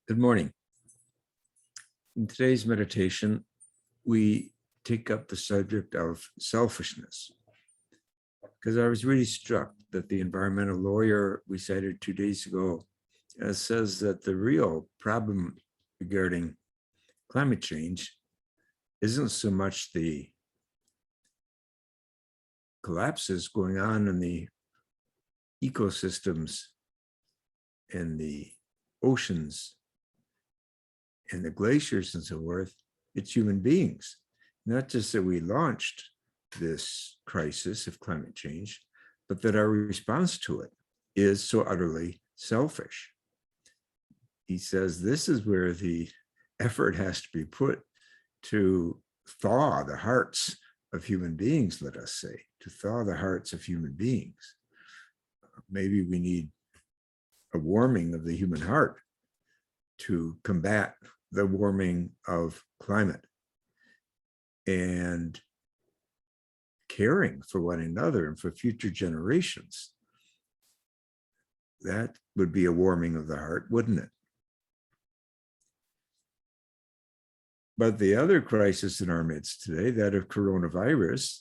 Good morning. In today's meditation, we take up the subject of selfishness, because I was really struck that the environmental lawyer we cited 2 days ago says that the real problem regarding climate change isn't so much the collapses going on in the ecosystems and the oceans and the glaciers and so forth, it's human beings. Not just that we launched this crisis of climate change, but that our response to it is so utterly selfish. He says this is where the effort has to be put to thaw the hearts of human beings, let us say, to thaw the hearts of human beings. Maybe we need a warming of the human heart to combat the warming of climate, and caring for one another and for future generations. That would be a warming of the heart, wouldn't it? But the other crisis in our midst today, that of coronavirus,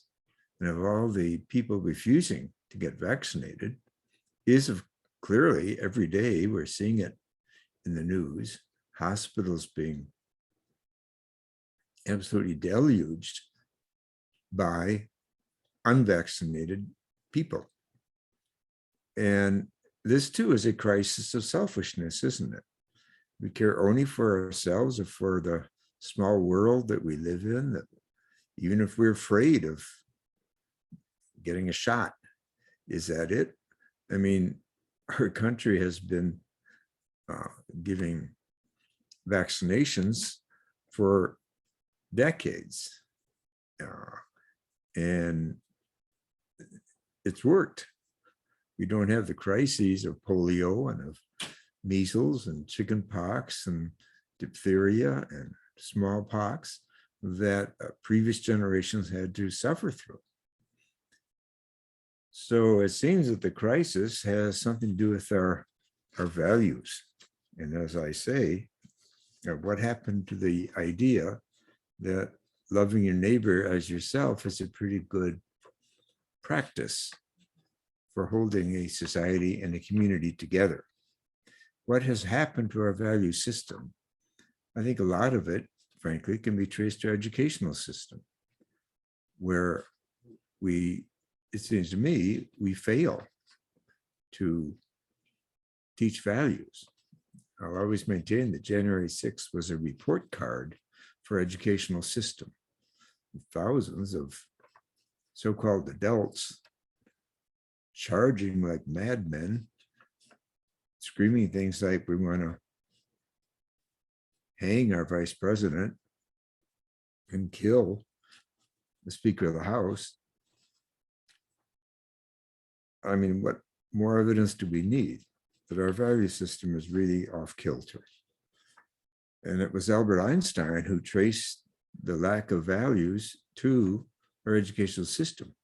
and of all the people refusing to get vaccinated, is clearly every day we're seeing it in the news, hospitals being absolutely deluged by unvaccinated people. And this too is a crisis of selfishness, isn't it? We care only for ourselves or for the small world that we live in, that even if we're afraid of getting a shot, is that it? I mean, our country has been giving vaccinations for decades, and it's worked. We don't have the crises of polio and of measles and chickenpox and diphtheria and smallpox that previous generations had to suffer through. So it seems that the crisis has something to do with our values. And as I say, what happened to the idea that loving your neighbor as yourself is a pretty good practice for holding a society and a community together? What has happened to our value system? I think a lot of it, frankly, can be traced to our educational system, where it seems to me, we fail to teach values. I'll always maintain that January 6th was a report card for educational system. Thousands of so-called adults charging like madmen, screaming things like, we want to hang our vice president and kill the Speaker of the House. I mean, what more evidence do we need that our value system is really off kilter? And it was Albert Einstein who traced the lack of values to our educational system.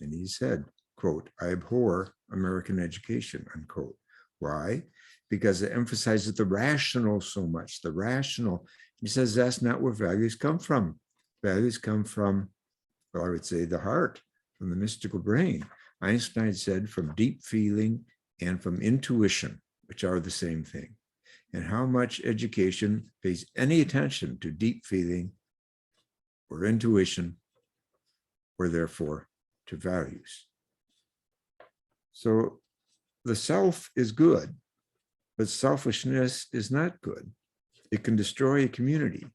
And he said, quote, "I abhor American education," unquote. Why? Because it emphasizes the rational so much, the rational. He says that's not where values come from. Values come from, well, I would say the heart, from the mystical brain. Einstein said from deep feeling and from intuition, which are the same thing. And how much education pays any attention to deep feeling or intuition, or therefore to values. So the self is good, but selfishness is not good. It can destroy a community.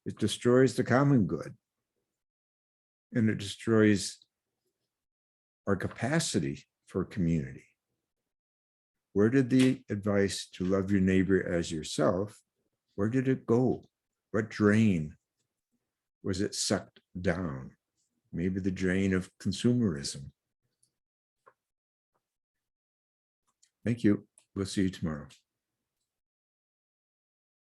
It destroys the common good. And it destroys our capacity for community. Where did the advice to love your neighbor as yourself, where did it go? What drain was it sucked down? Maybe the drain of consumerism. Thank you. We'll see you tomorrow.